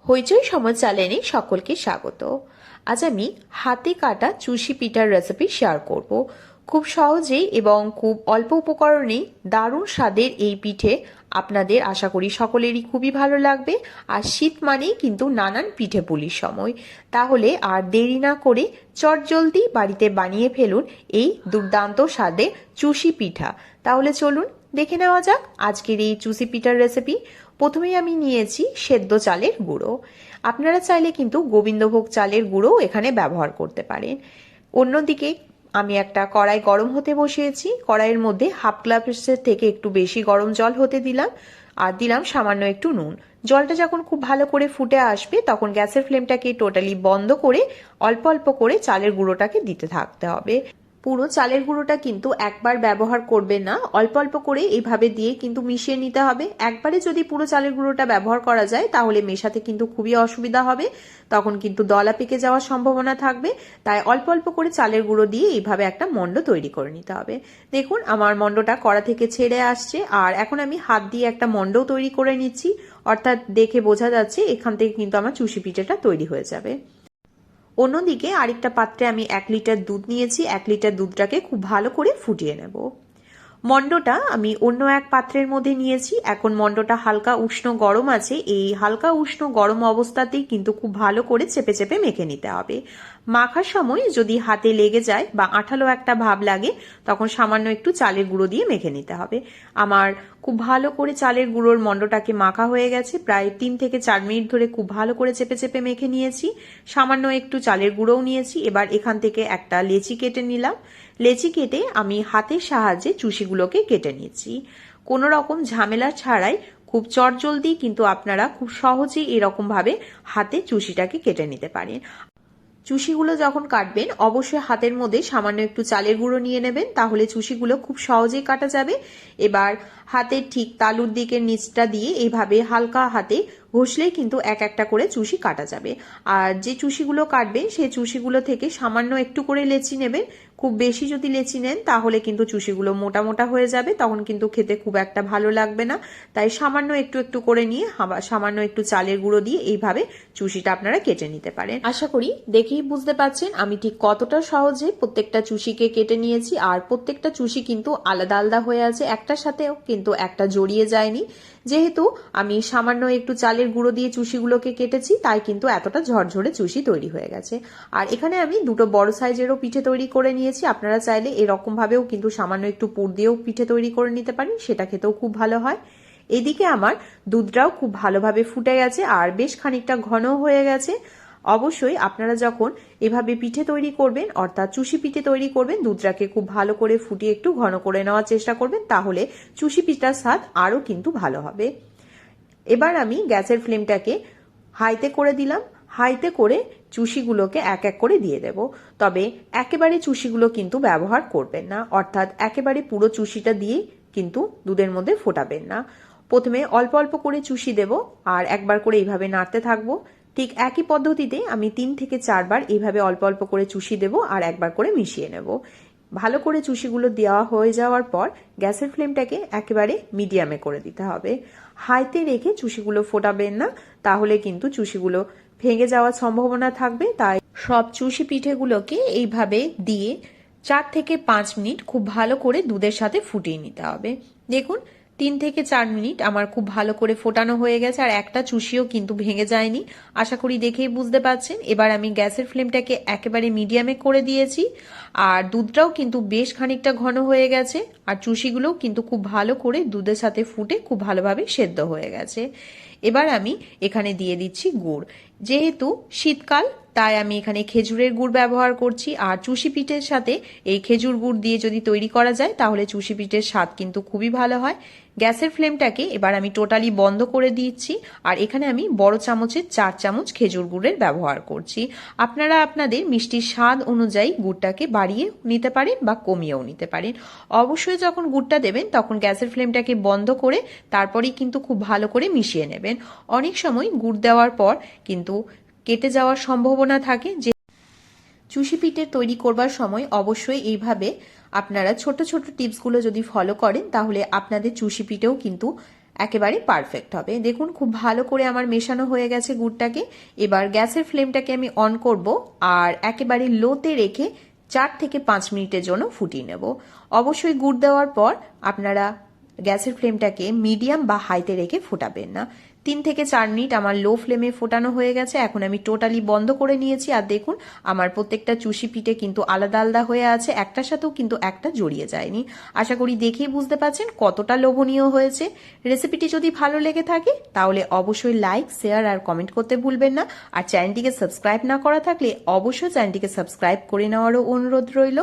হইচই সমাজ চ্যানেলে সকলকে স্বাগত। আজ আমি হাতে কাটা চুষি পিঠার রেসিপি শেয়ার করব। খুব সহজেই এবং খুব অল্প উপকরণেই দারুণ স্বাদের এই পিঠে আপনাদের আশা করি সকলেরই খুবই ভালো লাগবে। আর শীত মানেই কিন্তু নানান পিঠে পুলির সময়। তাহলে আর দেরি না করে চটজলদি বাড়িতে বানিয়ে ফেলুন এই দুর্দান্ত স্বাদের চুষি পিঠা। তাহলে চলুন দেখে নেওয়া যাক আজকের এই চুষি পিঠার রেসিপি। প্রথমেই আমি নিয়েছি সেদ্ধ চালের গুঁড়ো। আপনারা চাইলে কিন্তু গোবিন্দভোগ চালের গুঁড়ো এখানে ব্যবহার করতে পারেন। অন্যদিকে আমি একটা কড়াই গরম হতে বসিয়েছি। কড়াইয়ের মধ্যে হাফ গ্লাসের থেকে একটু বেশি গরম জল হতে দিলাম আর দিলাম সামান্য একটু নুন। জলটা যখন খুব ভালো করে ফুটে আসবে তখন গ্যাসের ফ্লেমটাকে টোটালি বন্ধ করে অল্প অল্প করে চালের গুঁড়োটাকে দিতে থাকতে হবে। পুরো চালের গুঁড়োটা কিন্তু একবার ব্যবহার করবেন না, অল্প অল্প করে এইভাবে দিয়ে কিন্তু মিশিয়ে নিতে হবে। একবারে যদি পুরো চালের গুঁড়োটা ব্যবহার করা যায় তাহলে মেশাতে কিন্তু খুবই অসুবিধা হবে, তখন কিন্তু দলা পেকে যাওয়ার সম্ভাবনা থাকবে। তাই অল্প অল্প করে চালের গুঁড়ো দিয়ে এইভাবে একটা মণ্ড তৈরি করে নিতে হবে। দেখুন আমার মণ্ডটা কড়া থেকে ছেড়ে আসছে আর এখন আমি হাত দিয়ে একটা মণ্ডও তৈরি করে নিচ্ছি, অর্থাৎ দেখে বোঝা যাচ্ছে এখান থেকে কিন্তু আমার চুষি পিঠাটা তৈরি হয়ে যাবে। অন্যদিকে আরেকটা পাত্রে আমি 1 লিটার দুধ নিয়েছি। 1 লিটার দুধটাকে খুব ভালো করে ফুটিয়ে নেব। মণ্ডটা আমি অন্য এক পাত্রের মধ্যে নিয়েছি। এখন মণ্ডটা হালকা উষ্ণ গরম আছে। এই হালকা উষ্ণ গরম অবস্থাতেই কিন্তু খুব ভালো করে চেপে চেপে মেখে নিতে হবে। মাখার সময় যদি হাতে লেগে যায় বা আঠালো একটা ভাব লাগে তখন সামান্য একটু চালের গুঁড়ো দিয়ে মেখে নিতে হবে। আমার খুব ভালো করে চালের গুঁড়োর মণ্ডটাকে মাখা হয়ে গেছে। প্রায় 3 থেকে 4 মিনিট ধরে খুব ভালো করে চেপে চেপে মেখে নিয়েছি। সামান্য একটু চালের গুঁড়োও নিয়েছি। এবার এখান থেকে একটা লেচি কেটে নিলাম। লেচি কেটে আমি হাতের সাহায্যে চুষিগুলোকে কেটে নিচ্ছি। কোনো রকম ঝামেলা ছাড়াই খুব চটজলদি কিন্তু আপনারা খুব সহজেই এরকম ভাবে হাতে চুষিটাকে কেটে নিতে পারেন। চুষিগুলো যখন কাটবেন অবশ্যই হাতের মধ্যে সামান্য একটু চালের গুঁড়ো নিয়ে নেবেন, তাহলে চুষিগুলো খুব সহজেই কাটা যাবে। এবার হাতের ঠিক তালুর দিকের নিচটা দিয়ে এইভাবে হালকা হাতে ঘষলেই কিন্তু এক একটা করে চুষি কাটা যাবে। আর যে চুষিগুলো কাটবেন সেই চুষিগুলো থেকে সামান্য একটু করে লেচি নেবেন। খুব বেশি যদি লেচি নেন তাহলে কিন্তু চুষিগুলো মোটা মোটা হয়ে যাবে, তখন কিন্তু খেতে খুব একটা ভালো লাগবে না। তাই সামান্য একটু একটু করে নিয়ে সামান্য একটু চালের গুঁড়ো দিয়ে এইভাবে চুষিটা আপনারা কেটে নিতে পারেন। আশা করি দেখেই বুঝতে পারছেন আমি ঠিক কতটা সহজে প্রত্যেকটা চুষিকে কেটে নিয়েছি। আর প্রত্যেকটা চুষি কিন্তু আলাদা আলাদা হয়ে আছে, একটার সাথেও কিন্তু একটা জড়িয়ে যায়নি। যেহেতু আমি সামান্য একটু চালের গুঁড়ো দিয়ে চুষিগুলোকে কেটেছি তাই কিন্তু এতটা ঝরঝরে চুষি তৈরি হয়ে গেছে। আর এখানে আমি দুটো বড় সাইজেরও পিঠে তৈরি করে নিয়েছি। আপনারা চাইলে এরকম ভাবেও কিন্তু সামান্য একটু পুর দিয়েও পিঠে তৈরি করে নিতে পারেন, সেটা খেতেও খুব ভালো হয়। এদিকে আমার দুধটাও খুব ভালোভাবে ফুটে গেছে আর বেশ খানিকটা ঘনও হয়ে গেছে। অবশ্যই আপনারা যখন এভাবে পিঠে তৈরি করবেন অর্থাৎ চুষি পিঠে তৈরি করবেন দুধটাকে খুব ভালো করে ফুটিয়ে একটু ঘন করে নেওয়ার চেষ্টা করবেন, তাহলে চুষি পিঠার স্বাদ আরও কিন্তু ভালো হবে। এবার আমি গ্যাসের ফ্লেমটাকে হাইতে করে দিলাম। হাইতে করে চুষিগুলোকে এক এক করে দিয়ে দেব। তবে একেবারে চুষিগুলো কিন্তু ব্যবহার করবেন না, অর্থাৎ একেবারে পুরো চুষিটা দিয়ে কিন্তু দুধের মধ্যে ফোটাবেন না। প্রথমে অল্প অল্প করে চুষি দেব আর একবার করে এইভাবে নাড়তে থাকবো। ঠিক একই পদ্ধতিতে আমি 3 থেকে 4 বার এইভাবে অল্প অল্প করে চুষি দেব আর একবার করে মিশিয়ে নেব। ভালো করে চুষিগুলো দেওয়া হয়ে যাওয়ার পর গ্যাসের ফ্লেমটাকে একেবারে মিডিয়ামে করে দিতে হবে। হাইতে রেখে চুষিগুলো ফোটাবেন না, তাহলে কিন্তু চুষিগুলো ভেঙে যাওয়ার সম্ভাবনা থাকবে। তাই সব চুষি পিঠেগুলোকে এইভাবে দিয়ে 4 থেকে 5 মিনিট খুব ভালো করে দুধের সাথে ফুটিয়ে নিতে হবে। দেখুন 3 থেকে 4 মিনিট আমার খুব ভালো করে ফোটানো হয়ে গেছে আর একটা চুষিও কিন্তু ভেঙে যায়নি। আশা করি দেখেই বুঝতে পারছেন। এবার আমি গ্যাসের ফ্লেমটাকে একেবারে মিডিয়ামে করে দিয়েছি আর দুধটাও কিন্তু বেশ খানিকটা ঘন হয়ে গেছে আর চুষিগুলোও কিন্তু খুব ভালো করে দুধের সাথে ফুটে খুব ভালোভাবে সেদ্ধ হয়ে গেছে। এবার আমি এখানে দিয়ে দিচ্ছি গুড়। যেহেতু শীতকাল তাই আমি এখানে খেজুরের গুড় ব্যবহার করছি আর চুষি পিঠের সাথে এই খেজুর গুড় দিয়ে যদি তৈরি করা যায় তাহলে চুষি পিঠের স্বাদ কিন্তু খুবই ভালো হয়। গ্যাসের ফ্লেমটাকে এবার আমি টোটালি বন্ধ করে দিচ্ছি আর এখানে আমি বড় চামচের 4 চামচ খেজুর গুড়ের ব্যবহার করছি। আপনারা আপনাদের মিষ্টির স্বাদ অনুযায়ী গুড়টাকে বাড়িয়ে নিতে পারেন বা কমিয়েও নিতে পারেন। অবশ্যই যখন গুড়টা দেবেন তখন গ্যাসের ফ্লেমটাকে বন্ধ করে তারপরেই কিন্তু খুব ভালো করে মিশিয়ে নেবেন। অনেক সময় গুড় দেওয়ার পর কিন্তু কেটে যাওয়ার সম্ভাবনা থাকে। যে চুষি পিঠে তৈরি করবার সময় অবশ্যই এইভাবে আপনারা ছোট ছোট টিপসগুলো যদি ফলো করেন তাহলে আপনাদের চুষি পিঠেও কিন্তু একেবারে পারফেক্ট হবে। দেখুন খুব ভালো করে আমার মেশানো হয়ে গেছে গুড়টাকে। এবার গ্যাসের ফ্লেমটাকে আমি অন করব আর একেবারে লোতে রেখে 4 থেকে 5 মিনিটের জন্য ফুটিয়ে নেব। অবশ্যই গুড় দেওয়ার পর আপনারা গ্যাসের ফ্লেমটাকে মিডিয়াম বা হাইতে রেখে ফোটাবেন না। 3 থেকে 4 মিনিট আমার লো ফ্লেমে ফোটানো হয়ে গেছে। এখন আমি টোটালি বন্ধ করে নিয়েছি আর দেখুন আমার প্রত্যেকটা চুষি পিঠে কিন্তু আলাদা আলাদা হয়ে আছে, একটার সাথেও কিন্তু একটা জড়িয়ে যায়নি। আশা করি দেখেই বুঝতে পারছেন কতটা লোভনীয় হয়েছে। রেসিপিটি যদি ভালো লেগে থাকে তাহলে অবশ্যই লাইক, শেয়ার আর কমেন্ট করতে ভুলবেন না। আর চ্যানেলটিকে সাবস্ক্রাইব না করা থাকলে অবশ্যই চ্যানেলটিকে সাবস্ক্রাইব করে নেওয়ারও অনুরোধ রইল।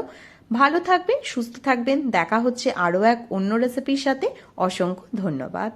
ভালো থাকবেন, সুস্থ থাকবেন। দেখা হচ্ছে আরও এক অন্য রেসিপির সাথে। অসংখ্য ধন্যবাদ।